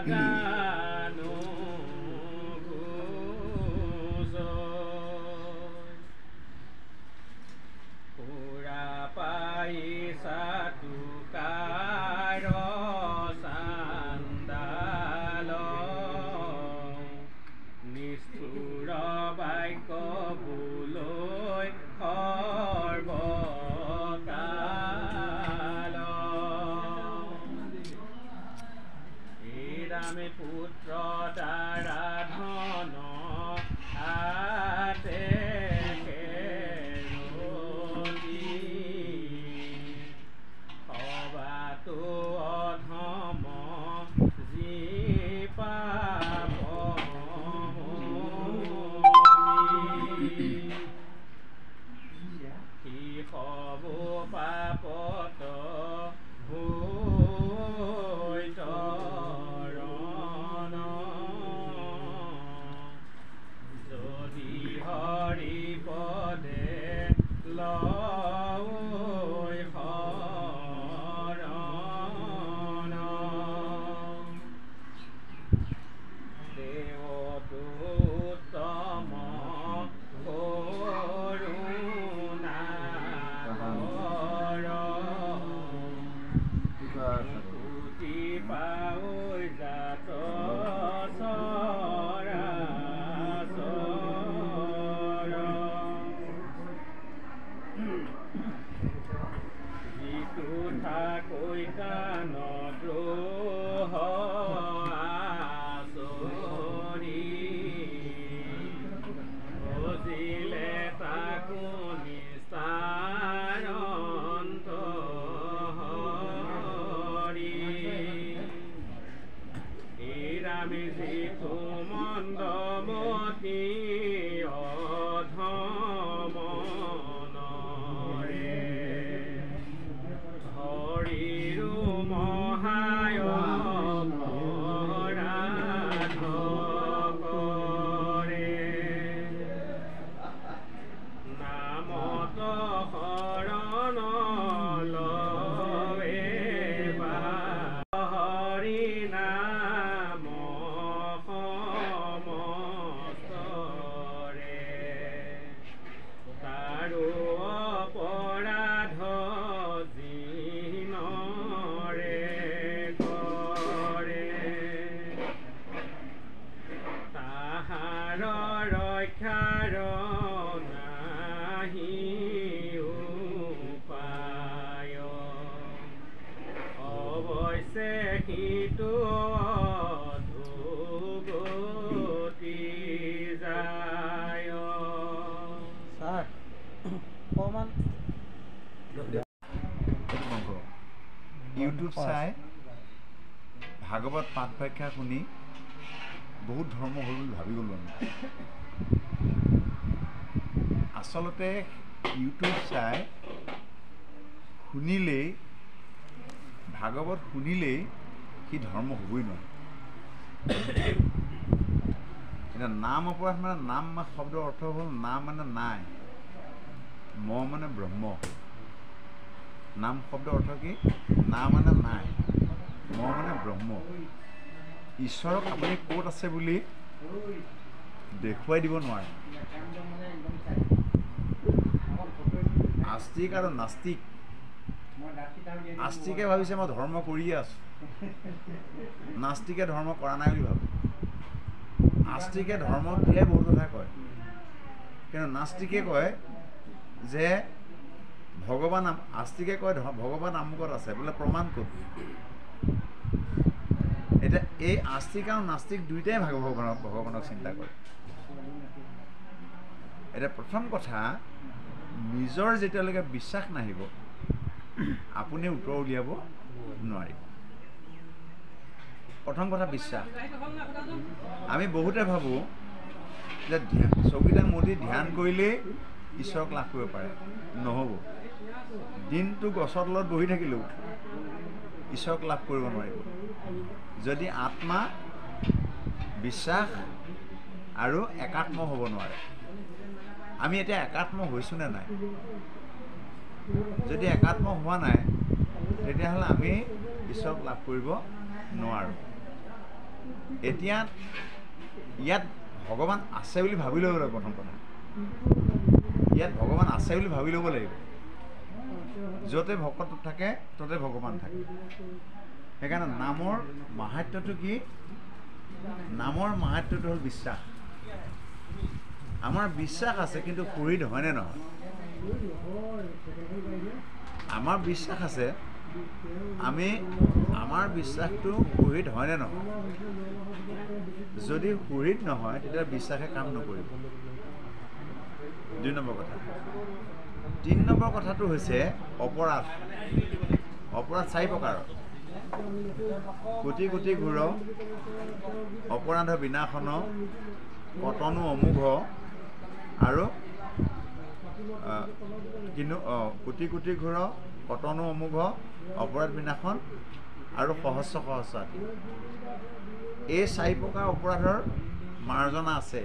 জানো পুৰা পাইছা তোকাৰ চান্দাল নিষ্ঠুৰ বাক্য বোলৈ সৰ্বকাল ৰামে পুত্ৰ দ্বাৰা ধন হাতে সবাতো অধম যি পাপ সি সব পাপত যদি হৰি পদে লয় শৰণ দেৱতো উত্তম পুতি পাই জাত যিটো ঠাকৈ কান দ্ৰোহ আচৰি বুজিলে তাকো নিস্তাৰ ৰামে যিটো মন্দমতি অধমনৰে হৰিৰো মহায় অপৰাধ কৰে নামত শৰণ লয়ে হৰি নাম তাৰো অপৰাধ যিনৰে কৰে তাহাৰ ৰক্ষাৰ নাহি উপায় অৱশ্যে সিটো অধোগতি যায় ইউটিউব চাই ভাগৱত পাঠ ব্যাখ্যা শুনি বহুত ধৰ্ম হ'ল বুলি ভাবি গ'লো আমি আচলতে ইউটিউব চাই শুনিলেই ভাগৱত শুনিলেই সি ধৰ্ম হ'বই নোৱাৰে এতিয়া নাম অপৰাধ মানে নাম শব্দৰ অৰ্থ হ'ল নাম মানে নাই ম মানে ব্ৰহ্ম নাম শব্দৰ অৰ্থ কি না মানে নাই ম মানে ব্ৰহ্ম ঈশ্বৰক আপুনি ক'ত আছে বুলি দেখুৱাই দিব নোৱাৰে আস্তিক আৰু নাস্তিক আস্তিকে ভাবিছে মই ধৰ্ম কৰিয়ে আছোঁ নাস্তিকে ধৰ্ম কৰা নাই বুলি ভাবে আস্তিকে ধৰ্ম বুলিয়ে বহুত কথা কয় কিন্তু নাস্তিকে কয় যে ভগৱান আস্তিকে কয় ভগৱান আমুকত আছে বোলে প্ৰমাণ ক'ত এতিয়া এই আস্তিক আৰু নাস্তিক দুইটাই ভগৱানক চিন্তা কৰে এতিয়া প্ৰথম কথা নিজৰ যেতিয়ালৈকে বিশ্বাস নাহিব আপুনি উত্তৰ উলিয়াব নোৱাৰিব প্ৰথম কথা বিশ্বাস আমি বহুতে ভাবোঁ যে চকিটা মুদি ধ্যান কৰিলেই ঈশ্বৰক লাভ কৰিব পাৰে নহ'ব দিনটো গছৰ তলত বহি থাকিলেও ঈশ্বৰক লাভ কৰিব নোৱাৰিব যদি আত্মা বিশ্বাস আৰু একাত্ম হ'ব নোৱাৰে আমি এতিয়া একাত্ম হৈছোঁ নে নাই যদি একাত্ম হোৱা নাই তেতিয়াহ'লে আমি ঈশ্বৰক লাভ কৰিব নোৱাৰোঁ এতিয়া ইয়াত ভগৱান আছে বুলি ভাবি ল'ব লাগিব। প্ৰথম কথা ইয়াত ভগৱান আছে বুলি ভাবি ল'ব লাগিব। য'তে ভকত থাকে ত'তে ভগৱান থাকে। সেইকাৰণে নামৰ মাহাত্ম্যটো কি? নামৰ মাহাত্ম্যটো হ'ল বিশ্বাস। আমাৰ বিশ্বাস আছে, কিন্তু পুৰীত হয়নে নহয়? আমাৰ বিশ্বাস আছে, আমাৰ বিশ্বাসটো পুৰীত হয়নে নহয়? যদি পুৰীত নহয় তেতিয়া বিশ্বাসে কাম নকৰিব। 2 নম্বৰ কথা। 3 নম্বৰ কথাটো হৈছে অপৰাধ। অপৰাধ 4 প্ৰকাৰৰ। কোটি কোটি ঘূৰ, অপৰাধ বিনাশন, কটনো অমোঘ, আৰু কিন্তু কোটি কোটি ঘূৰ, কটনো অমোঘ, অপৰাধ বিনাশন আৰু সহস্ৰ সহস্ৰ। এই 4 প্ৰকাৰ অপৰাধৰ মাৰ্জনা আছে।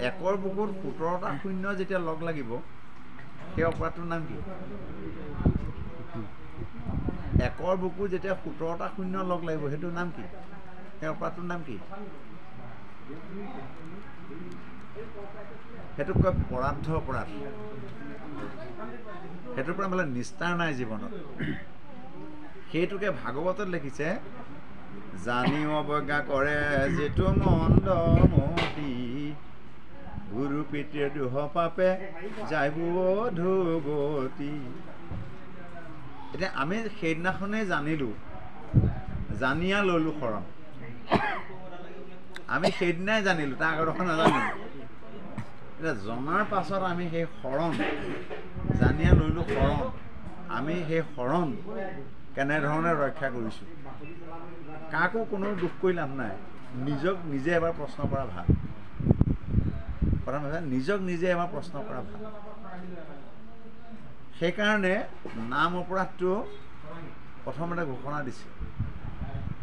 একৰ বুকুত 17টা শূন্য যেতিয়া লগ লাগিব, সেই অপৰাধটোৰ নাম কি? একৰ বুকুত যেতিয়া 17টা শূন্য লগ লাগিব, সেইটোৰ নাম কি? সেই অপৰাধটোৰ নাম কি? সেইটোক কয় পৰাদ্ধ অপৰাধ। সেইটোৰ পৰা বোলে নিস্তাৰ নাই জীৱনত। সেইটোকে ভাগৱতত লিখিছে, জানি অৱজ্ঞা কৰে যিটো মন্দ মতি, গুৰু পিতৃৰ দুহ পাপে যাইব অধোগতি। এতিয়া আমি সেইদিনাখনেই জানিলোঁ, জানিয়া ল'লোঁ শৰণ। আমি সেইদিনাই জানিলোঁ, তাৰ আগৰখন নাজানিলোঁ। এতিয়া জনাৰ পাছত আমি সেই শৰণ, জানিয়া ল'লোঁ শৰণ, আমি সেই শৰণ কেনেধৰণে ৰক্ষা কৰিছোঁ। কাকো কোনো দুখ কৰি লাভ নাই। নিজক নিজে এবাৰ প্ৰশ্ন কৰা ভাল। প্ৰথম কথা, নিজক নিজে এবাৰ প্ৰশ্ন কৰা ভাল। সেইকাৰণে নাম অপৰাধটো প্ৰথমতে ঘোষণা দিছে।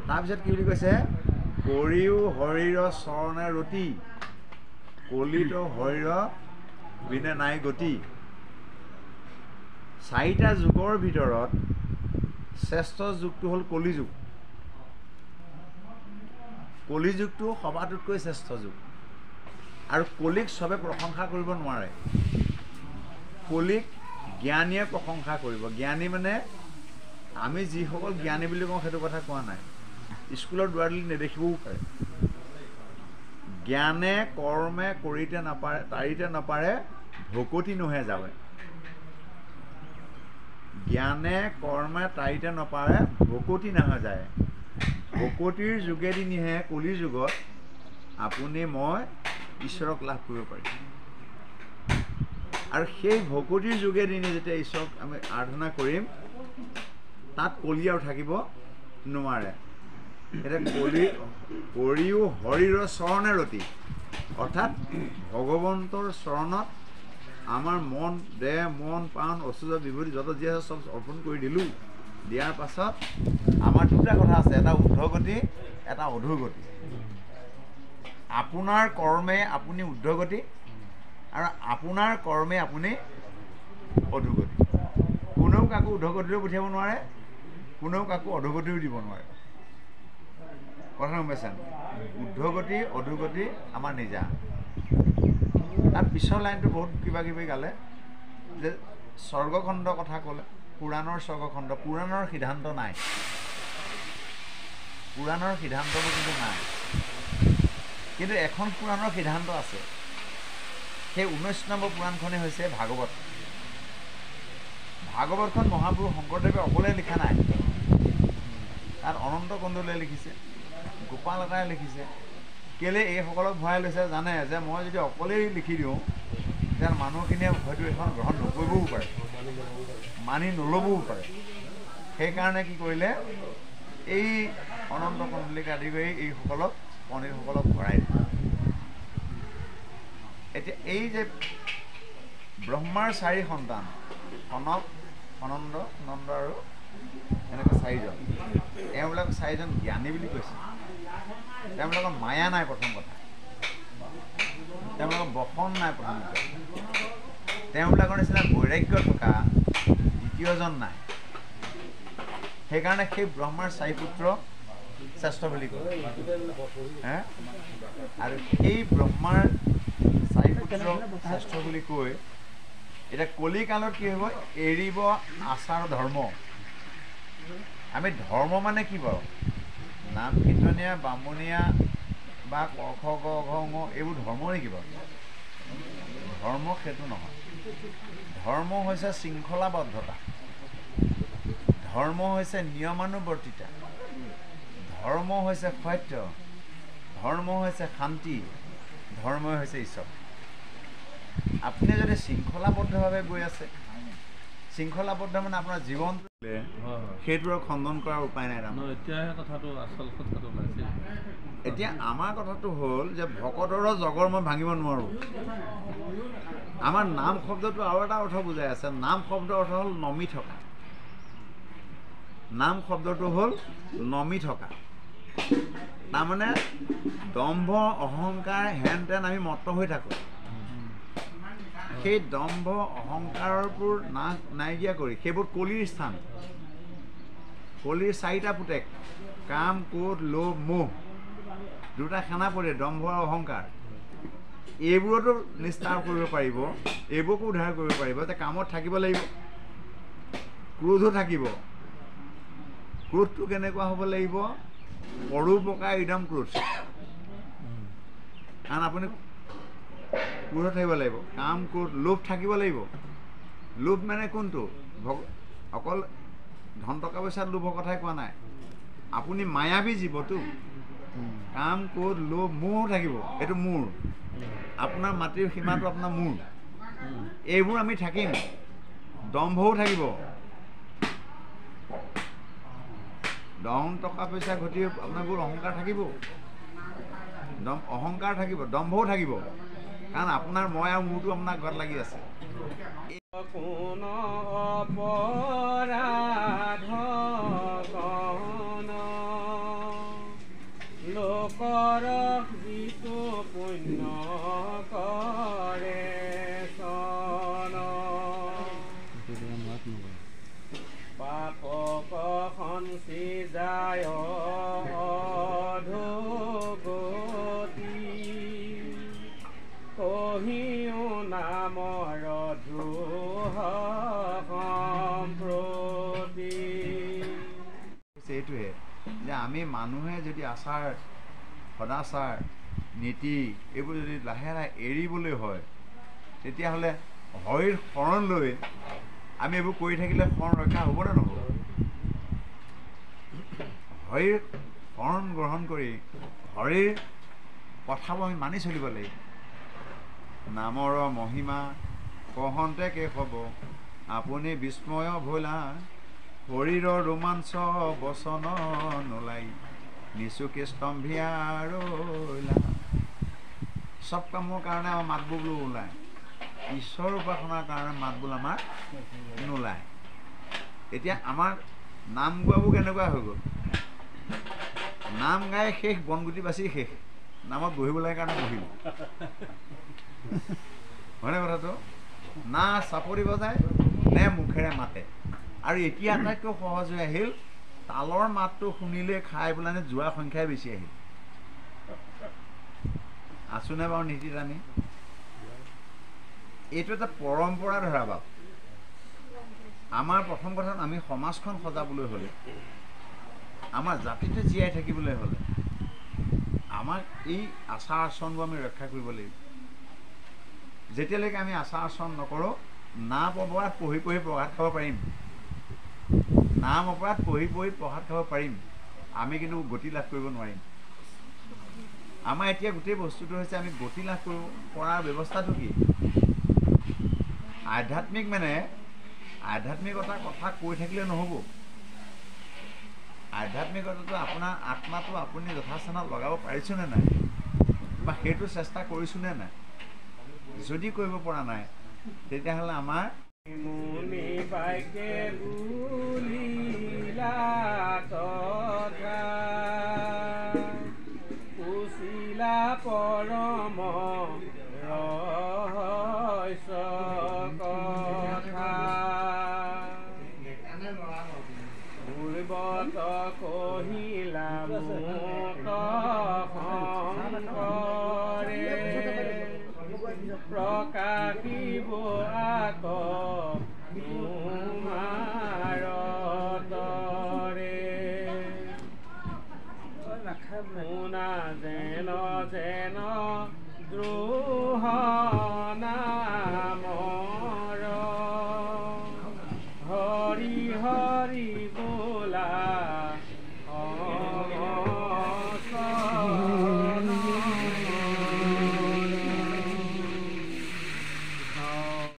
তাৰপিছত কি বুলি কৈছে? কৰিও হৰিৰ চৰণে ৰতি, কলিত হৰিৰ বিনে নাই গতি। 4টা যুগৰ ভিতৰত শ্ৰেষ্ঠ যুগটো হ'ল কলিযুগ। কলিযুগটো সবাতোতকৈ শ্ৰেষ্ঠ যুগ। আৰু কলিক চবে প্ৰশংসা কৰিব নোৱাৰে। কলিক জ্ঞানীয়ে প্ৰশংসা কৰিব। জ্ঞানী মানে আমি যিসকল জ্ঞানী বুলি কওঁ সেইটো কথা কোৱা নাই। স্কুলৰ দুৱাৰদলি নেদেখিবও পাৰে। জ্ঞানে কৰ্মে কৰিতে নাপাৰে, তাৰিতে নাপাৰে, ভকতি নহে যাবে। জ্ঞানে কৰ্মে তাৰিতে নপাৰে, ভকতি নহয় যায়। ভকতিৰ যোগেদি নিহে কলিৰ যুগত আপুনি মই ঈশ্বৰক লাভ কৰিব পাৰিম। আৰু সেই ভকতিৰ যোগেদি যেতিয়া ঈশ্বৰক আমি আৰাধনা কৰিম, তাত কলি আৰু থাকিব নোৱাৰে। এতিয়া কৰিও হৰিৰ চৰণে ৰতি, অৰ্থাৎ ভগৱন্তৰ চৰণত আমাৰ মন, দেহ, মন, প্ৰাণ, অচুজ বিভূতি যত যি আছে চব অৰ্পণ কৰি দিলোঁ। দিয়াৰ পাছত আমাৰ 2টা কথা আছে, এটা ঊৰ্ধ্বগতি, এটা অধোগতি। আপোনাৰ কৰ্মে আপুনি ঊৰ্ধ্বগতি, আৰু আপোনাৰ কৰ্মে আপুনি অধোগতি। কোনেও কাকো ঊৰ্ধ্বগতিলৈ পঠিয়াব নোৱাৰে, কোনেও কাকো অধোগতিও দিব নোৱাৰে। কথা গম পাইছে? ঊৰ্ধ্বগতি অধোগতি আমাৰ নিজা। তাৰ পিছৰ লাইনটো বহুত কিবা কিবি গালে, যে স্বৰ্গখণ্ড কথা ক'লে, পুৰাণৰ স্বৰ্গখণ্ড। পুৰাণৰ সিদ্ধান্ত নাই, পুৰাণৰ সিদ্ধান্তবোৰ কিন্তু নাই। কিন্তু এখন পুৰাণৰ সিদ্ধান্ত আছে। সেই 19 নম্বৰ পুৰাণখনেই হৈছে ভাগৱত। ভাগৱতখন মহাপুৰুষ শংকৰদেৱে অকলে লিখা নাই। তাত অনন্ত কন্দলীয়ে লিখিছে, গোপাল এটাই লিখিছে। কেলৈ এইসকলক ভৰাই লৈছে জানে? যে মই যদি অকলেই লিখি দিওঁ, তেতিয়া মানুহখিনিয়ে হয়তো এখন গ্ৰহণ নকৰিবও পাৰে, মানি নল'বও পাৰে। সেইকাৰণে কি কৰিলে? এই অনন্ত কন্দলীক আদি কৰি এইসকলক, পণ্ডিতসকলক ভৰাই দিলে। এতিয়া এই যে ব্ৰহ্মাৰ 4 সন্তান, কনক, সনন্দ, নন্দ আৰু এনেকৈ 4জন, এওঁবিলাক 4জন জ্ঞানী বুলি কৈছে। তেওঁলোকৰ মায়া নাই প্ৰথম কথা, তেওঁলোকৰ বসন নাই প্ৰথম কথা, তেওঁবিলাকৰ নিচিনা বৈৰাগ্য থকা দ্বিতীয়জন নাই। সেইকাৰণে সেই ব্ৰহ্মাৰ 4 পুত্ৰ শ্ৰেষ্ঠ বুলি কয় আৰু সেই ব্ৰহ্মাৰ 4 পুত্ৰ শ্ৰেষ্ঠ বুলি কৈ এতিয়া কলিকালত কি হ'ব এৰিব আচাৰ ধৰ্ম আমি ধৰ্ম মানে কি বাৰু নাম কীৰ্তনীয়া বামুণীয়া বা ক খ গ ঘ ঙ এইবোৰ ধৰ্ম নেকি বাৰু ধৰ্ম সেইটো নহয় ধৰ্ম হৈছে শৃংখলাবদ্ধতা ধৰ্ম হৈছে নিয়মানুৱৰ্তিতা ধৰ্ম হৈছে সত্য ধৰ্ম হৈছে শান্তি ধৰ্মই হৈছে ঈশ্বৰ আপুনি যদি শৃংখলাবদ্ধভাৱে গৈ আছে শৃংখলাবদ্ধ মানে আপোনাৰ জীৱন সেইটো খণ্ডন কৰাৰ উপায় নাই এতিয়া আমাৰ কথাটো হ'ল যে ভকতৰৰ জগৰ মই ভাঙিব নোৱাৰোঁ আমাৰ নাম শব্দটো আৰু এটা অৰ্থ বুজাই আছে নাম শব্দৰ অৰ্থ হ'ল নমি থকা নাম শব্দটো হ'ল নমি থকা তাৰমানে দম্ভ অহংকাৰ হেন তেন আমি মত্ত হৈ থাকোঁ সেই দম্ভ অহংকাৰবোৰ নাইকিয়া কৰি সেইবোৰ কলিৰ স্থান কলিৰ 4টা পুতেক কাম ক্ৰোধ লোভ মোহ 2টা সেনাপতি দম্ভ আৰু অহংকাৰ এইবোৰতো নিস্তাৰ কৰিব পাৰিব এইবোৰকো উদ্ধাৰ কৰিব পাৰিব যে কামত থাকিব লাগিব ক্ৰোধো থাকিব ক্ৰোধটো কেনেকুৱা হ'ব লাগিব পৰোপকাৰ ইদম ক্ৰোধ কাৰণ আপুনি ক্ৰোধ থাকিব লাগিব কাম ক্ৰোধ লোভ থাকিব লাগিব লোভ মানে কোনটো অকল ধন টকা পইচাৰ লোভৰ কথাই কোৱা নাই আপুনি মায়াবী জীৱটো কাম ক্ৰোধ লোভ মোহ থাকিব এইটো মোৰ আপোনাৰ মাটিৰ সীমাটো আপোনাৰ মোৰ এইবোৰ আমি থাকিম দম্ভও থাকিব ধন টকা পইচা ঘটি আপোনাৰবোৰ অহংকাৰ থাকিব অহংকাৰ থাকিব দম্ভও থাকিব কাৰণ আপোনাৰ মই আৰু মোৰটো আপোনাৰ ঘৰত লাগি আছে কোন অপৰাধ গণ লোকৰ যিটো পুণ্য কৰে চন পাপক সঞ্চি যায় অধোগতি কহিও নামৰ দ্ৰোহ সম্প্ৰতি এইটোৱে যে আমি মানুহে যদি আচাৰ সদাচাৰ নীতি এইবোৰ যদি লাহে লাহে এৰিবলৈ হয় তেতিয়াহ'লে হৰিৰ শৰণ লৈ আমি এইবোৰ কৰি থাকিলে শৰণ ৰক্ষা হ'বনে নহ'ব হৰিৰ শৰণ গ্ৰহণ কৰি হৰিৰ কথাবোৰ আমি মানি চলিব লাগিব নামৰ মহিমা কহন্তে শেষ হ'ব আপুনি বিস্ময় ভোলা শৰীৰৰ ৰোমাঞ্চ বচন নোলাই নিচুকে স্তম্ভিয়া ৰৈলা চব কামৰ কাৰণে আমাৰ মাতবোৰ ওলায় ঈশ্বৰৰ উপাসনাৰ কাৰণে মাতবোৰ আমাৰ নোলায় এতিয়া আমাৰ নাম গোৱাবোৰ কেনেকুৱা হৈ গ'ল নাম গাই শেষ বনগুটি বাচি শেষ নামত বহিব লাগে কাৰণে বহিব হয়নে কথাটো না চাপৰি বজায় নে মুখেৰে মাতে আৰু এতিয়া আটাইতকৈ সহজ হৈ আহিল তালৰ মাতটো শুনিলে খাই পেলাই যোৱা সংখ্যাই বেছি আহিল আছোনে বাৰু নীতি টানি এইটো এটা পৰম্পৰা ধৰা বাপ আমাৰ প্ৰথম কথা আমি সমাজখন সজাবলৈ হ'লে আমাৰ জাতিটো জীয়াই থাকিবলৈ হ'লে আমাক এই আচাৰ আচৰণবোৰ আমি ৰক্ষা কৰিব লাগিব যেতিয়ালৈকে আমি আচাৰ আচৰণ নকৰোঁ নাম অপৰাধ পঢ়ি পঢ়ি প্ৰসাদ খাব পাৰিম নাম অপৰাধ পঢ়ি পঢ়ি প্ৰসাদ খাব পাৰিম আমি কিন্তু গতি লাভ কৰিব নোৱাৰিম আমাৰ এতিয়া গোটেই বস্তুটো হৈছে আমি গতি লাভ কৰিব পৰাৰ ব্যৱস্থাটো কি আধ্যাত্মিক মানে আধ্যাত্মিকতাৰ কথা কৈ থাকিলে নহ'ব আধ্যাত্মিকতাটো আপোনাৰ আত্মাটো আপুনি যথাস্থানত লগাব পাৰিছোনে নাই বা সেইটো চেষ্টা কৰিছোনে নাই যদি কৰিব পৰা নাই তেতিয়াহ'লে আমাৰ মুনি পাইকে বুলিলা তথা কুশিলা পৰম ৰহস্য কথা বত কহিলা মোক শংকৰে প্ৰকাশিব আক